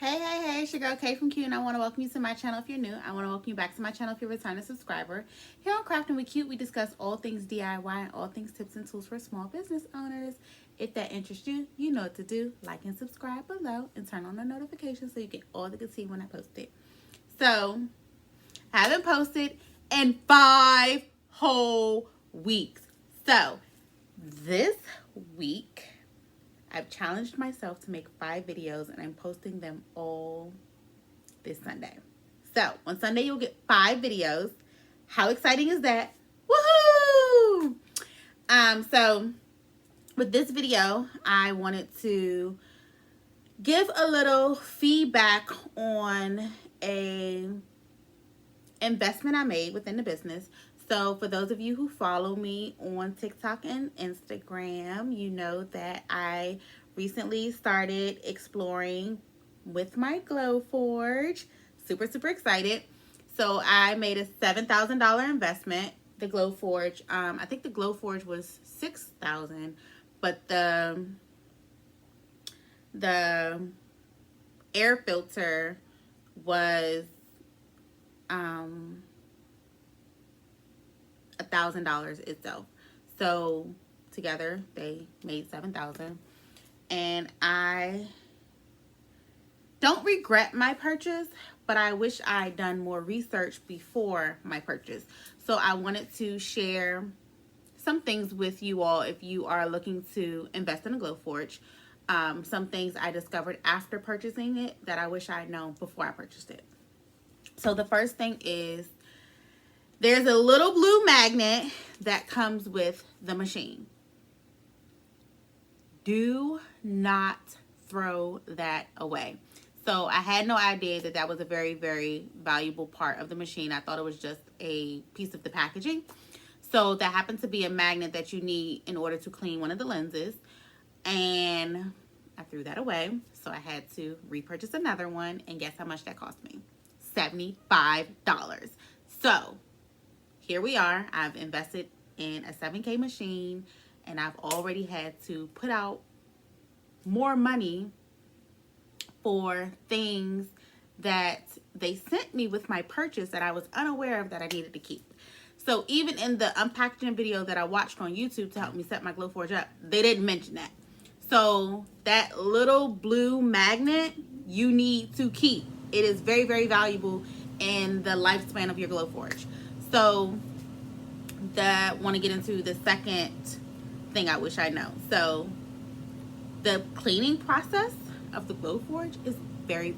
Hey, it's your girl Kay from Q, and I want to welcome you to my channel if you're new. I want to welcome you back to my channel if you're a returning subscriber. Here on Crafting with Q, we discuss all things DIY and all things tips and tools for small business owners. If that interests you, you know what to do. Like and subscribe below and turn on the notifications so you get all the good tea when I post it. So, I haven't posted in 5 whole weeks. So, this week, I've challenged myself to make 5 videos and I'm posting them all this Sunday. So on Sunday, you'll get 5 videos. How exciting is that? Woohoo! So with this video, I wanted to give a little feedback on a investment I made within the business. So for those of you who follow me on TikTok and Instagram, you know that I recently started exploring with my Glowforge. Super excited. So I made a $7,000 investment. The Glowforge, I think the Glowforge was $6,000, but the air filter was $1,000 itself. So together they made $7,000, and I don't regret my purchase, but I wish I'd done more research before my purchase. So I wanted to share some things with you all if you are looking to invest in a Glowforge. Some things I discovered after purchasing it that I wish I had known before I purchased it. So the first thing is there's a little blue magnet that comes with the machine. Do not throw that away. So I had no idea that that was a very valuable part of the machine. I thought it was just a piece of the packaging. So that happened to be a magnet that you need in order to clean one of the lenses. And I threw that away. So I had to repurchase another one. And guess how much that cost me? $75. So here we are. I've invested in a 7K machine, and I've already had to put out more money for things that they sent me with my purchase that I was unaware of that I needed to keep. So even in the unpackaging video that I watched on YouTube to help me set my Glowforge up, they didn't mention that. So that little blue magnet you need to keep. It is very valuable in the lifespan of your Glowforge. So that want to get into the second thing I wish I know. So the cleaning process of the Glowforge is very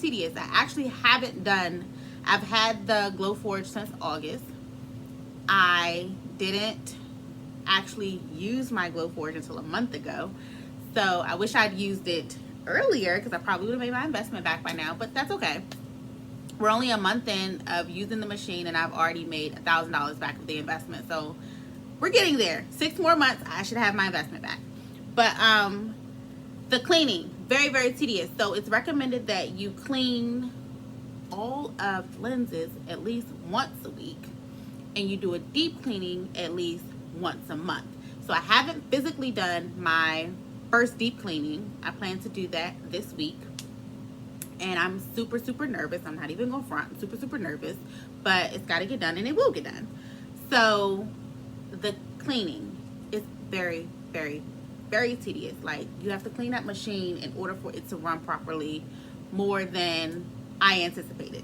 tedious. I actually haven't done, I've had the Glowforge since August. I didn't actually use my Glowforge until a month ago. So I wish I'd used it earlier because I probably would have made my investment back by now, but that's okay. We're only a month in of using the machine and I've already made $1,000 back of the investment. So we're getting there. 6 more months, I should have my investment back. But the cleaning, very tedious. So it's recommended that you clean all of lenses at least once a week, and you do a deep cleaning at least once a month. So I haven't physically done my first deep cleaning. I plan to do that this week. And I'm super nervous. I'm not even gonna front. I'm super nervous, but it's got to get done, and it will get done. So the cleaning is very tedious. Like, you have to clean that machine in order for it to run properly, more than I anticipated.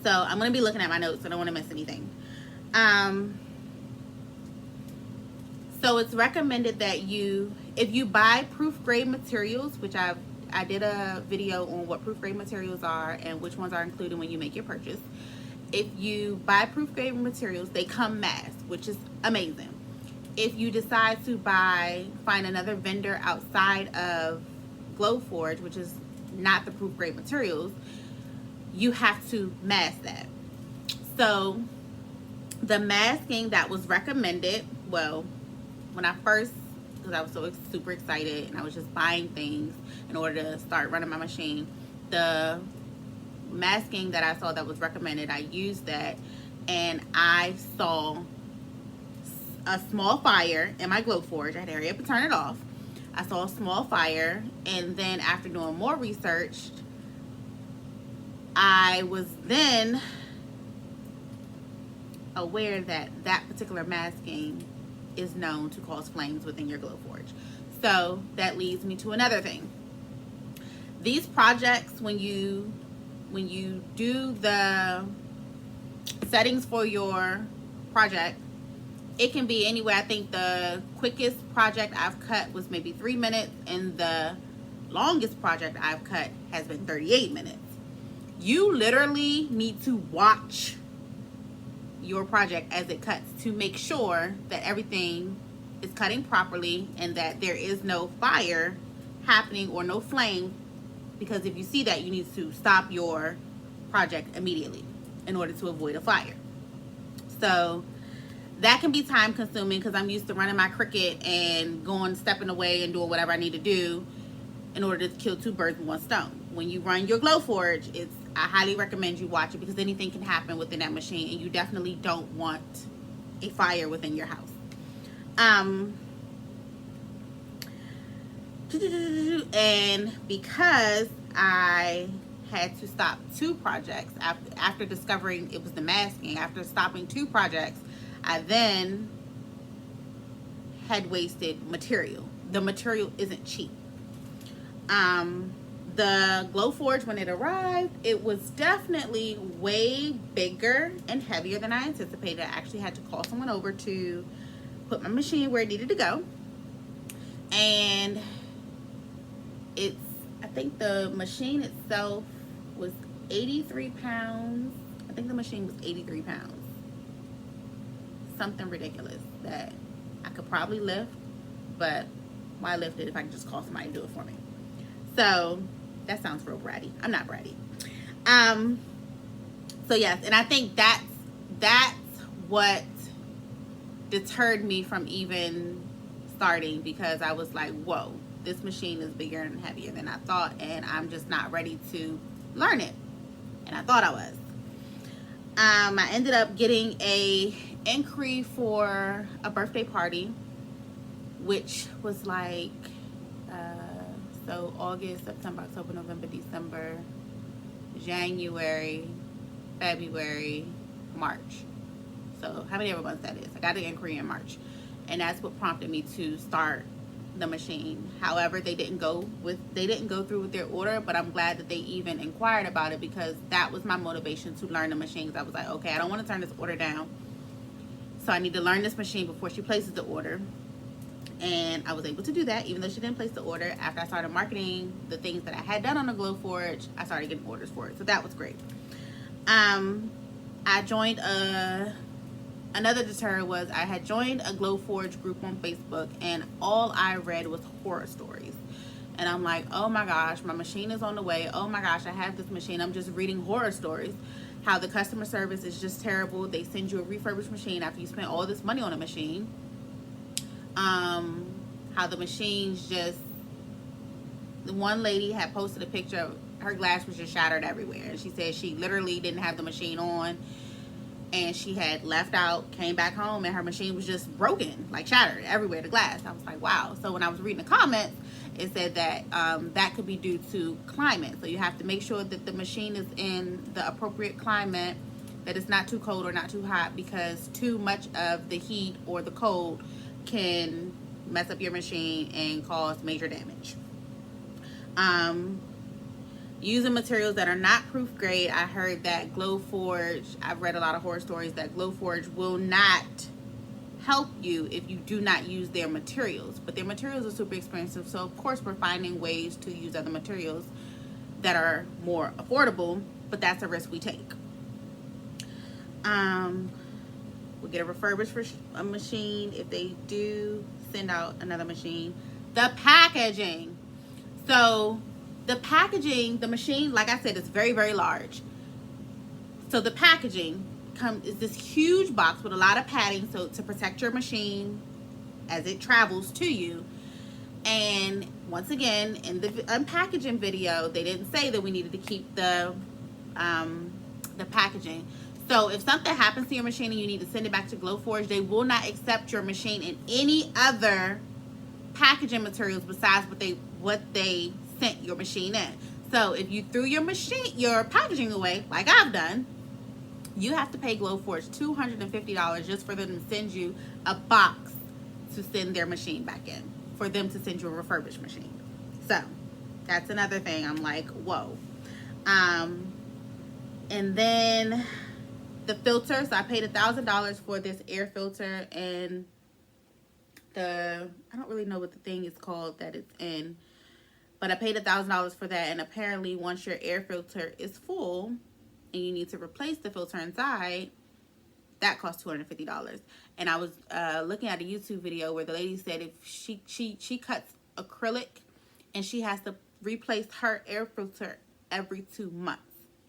So I'm gonna be looking at my notes. I don't want to miss anything. So it's recommended that if you buy proof grade materials, which I did a video on what proof grade materials are and which ones are included when you make your purchase. If you buy proof grade materials, they come masked, which is amazing. If you decide to find another vendor outside of Glowforge, which is not the proof grade materials, you have to mask that. So the masking that was recommended, well, when I first, because I was so super excited and I was just buying things in order to start running my machine, the masking that I saw that was recommended, I used that, and I saw a small fire in my Glowforge. I had to hurry up and turn it off. I saw a small fire, and then after doing more research, I was then aware that that particular masking is known to cause flames within your Glowforge. So that leads me to another thing. These projects, when you do the settings for your project, it can be anywhere. I think the quickest project I've cut was maybe 3 minutes, and the longest project I've cut has been 38 minutes. You literally need to watch your project as it cuts to make sure that everything is cutting properly and that there is no fire happening or no flame, because if you see that, you need to stop your project immediately in order to avoid a fire. So that can be time consuming because I'm used to running my Cricut and stepping away and doing whatever I need to do in order to kill two birds with one stone. When you run your Glowforge, I highly recommend you watch it because anything can happen within that machine, and you definitely don't want a fire within your house. And because I had to stop 2 projects after discovering it was the masking, after stopping 2 projects, I then had wasted material. The material isn't cheap. The Glowforge, when it arrived, it was definitely way bigger and heavier than I anticipated. I actually had to call someone over to put my machine where it needed to go. And I think the machine itself was 83 pounds. I think the machine was 83 pounds. Something ridiculous that I could probably lift, but why lift it if I can just call somebody to do it for me? So that sounds real bratty. I'm not bratty. So yes, and I think that's what deterred me from even starting, because I was like, whoa, this machine is bigger and heavier than I thought, and I'm just not ready to learn it. And I thought I was. I ended up getting a inquiry for a birthday party, which was like so August, September, October, November, December, January, February, March. So how many months that is? I got an inquiry in March, and that's what prompted me to start the machine. However, they didn't go through with their order, but I'm glad that they even inquired about it, because that was my motivation to learn the machines. I was like, okay, I don't want to turn this order down, so I need to learn this machine before she places the order. And I was able to do that, even though she didn't place the order. After I started marketing the things that I had done on the Glowforge, I started getting orders for it, so that was great. I joined another deterrent was I had joined a Glowforge group on Facebook, and all I read was horror stories. And I'm like, oh my gosh, my machine is on the way. Oh my gosh, I have this machine. I'm just reading horror stories. How the customer service is just terrible. They send you a refurbished machine after you spent all this money on a machine. How the machines just... The one lady had posted a picture of her glass was just shattered everywhere. And she said she literally didn't have the machine on. And she had left out, came back home, and her machine was just broken, like shattered everywhere, the glass. I was like, wow. So when I was reading the comments, it said that that could be due to climate. So you have to make sure that the machine is in the appropriate climate, that it's not too cold or not too hot, because too much of the heat or the cold can mess up your machine and cause major damage. Using materials that are not proof grade. I heard that Glowforge, I've read a lot of horror stories that Glowforge will not help you if you do not use their materials. But their materials are super expensive, so of course we're finding ways to use other materials that are more affordable, but that's a risk we take. We'll get a refurbished machine if they do send out another machine. The packaging. So the packaging, the machine, like I said, is very, very large. So the packaging is this huge box with a lot of padding, so to protect your machine as it travels to you. And once again, in the unpackaging video, they didn't say that we needed to keep the packaging. So if something happens to your machine and you need to send it back to Glowforge, they will not accept your machine in any other packaging materials besides what they sent your machine in. So if you threw your packaging away, like I've done, you have to pay Glowforge $250 just for them to send you a box to send their machine back in, for them to send you a refurbished machine. So that's another thing. I'm like, whoa. And then the filter. So I paid $1,000 for this air filter, and I don't really know what the thing is called that it's in, but I paid $1,000 for that. And apparently, once your air filter is full and you need to replace the filter inside, that costs $250. And I was looking at a YouTube video where the lady said if she cuts acrylic and she has to replace her air filter every 2 months.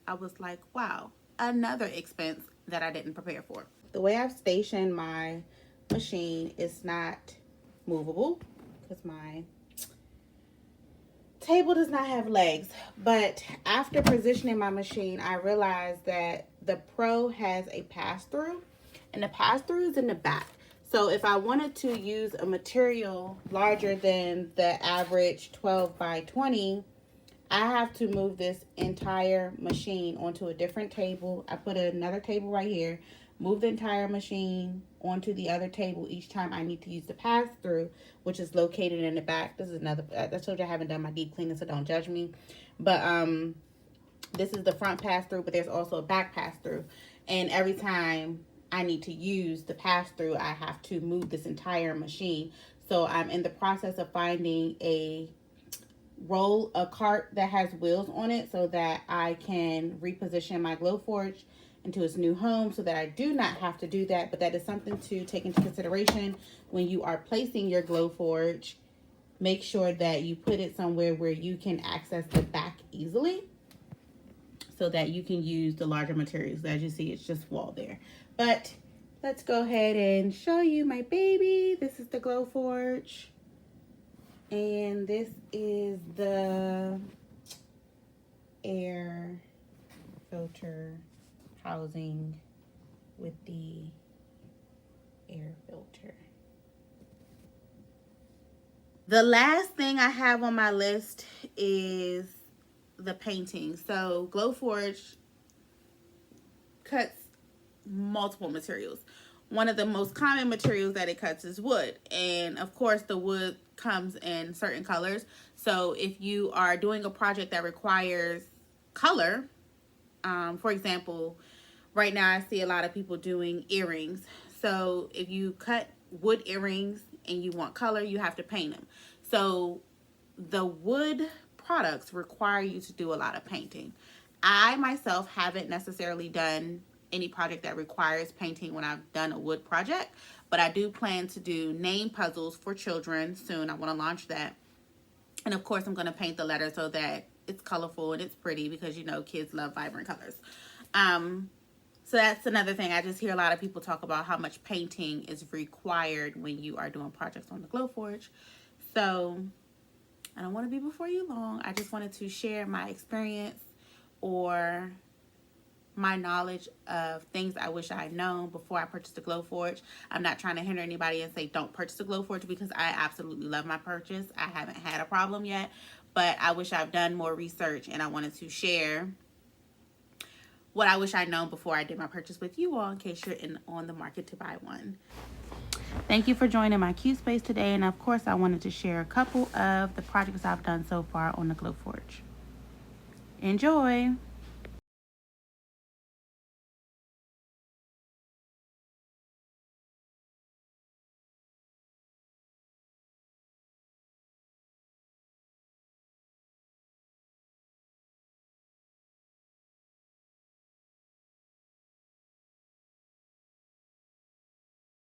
I was like, wow, another expense that I didn't prepare for. The way I've stationed my machine is not movable because my table does not have legs. But after positioning my machine, I realized that the Pro has a pass-through, and the pass-through is in the back. So if I wanted to use a material larger than the average 12 by 20, I have to move this entire machine onto a different table. I put another table right here, move the entire machine onto the other table each time I need to use the pass-through, which is located in the back. This is another, I told you I haven't done my deep cleaning, so don't judge me. But this is the front pass-through, but there's also a back pass-through. And every time I need to use the pass-through, I have to move this entire machine. So I'm in the process of finding a cart that has wheels on it so that I can reposition my Glowforge into its new home, so that I do not have to do that. But that is something to take into consideration when you are placing your Glowforge. Make sure that you put it somewhere where you can access the back easily, so that you can use the larger materials. As you see, it's just wall there. But let's go ahead and show you my baby. This is the Glowforge. And this is the air filter housing with the air filter. The last thing I have on my list is the painting. So Glowforge cuts multiple materials. One of the most common materials that it cuts is wood. And of course, the wood comes in certain colors. So if you are doing a project that requires color, for example, right now I see a lot of people doing earrings. So if you cut wood earrings and you want color, you have to paint them. So the wood products require you to do a lot of painting. I myself haven't necessarily done any project that requires painting when I've done a wood project, but I do plan to do name puzzles for children soon. I want to launch that. And of course, I'm going to paint the letter so that it's colorful and it's pretty, because you know kids love vibrant colors. So that's another thing. I just hear a lot of people talk about how much painting is required when you are doing projects on the Glowforge. So I don't want to be before you long. I just wanted to share my experience or my knowledge of things I wish I had known before I purchased the Glowforge. I'm not trying to hinder anybody and say don't purchase the Glowforge, because I absolutely love my purchase. I haven't had a problem yet, but I wish I've done more research, and I wanted to share what I wish I'd known before I did my purchase with you all, in case you're on the market to buy one. Thank you for joining my Q Space today, and of course I wanted to share a couple of the projects I've done so far on the Glowforge. Enjoy!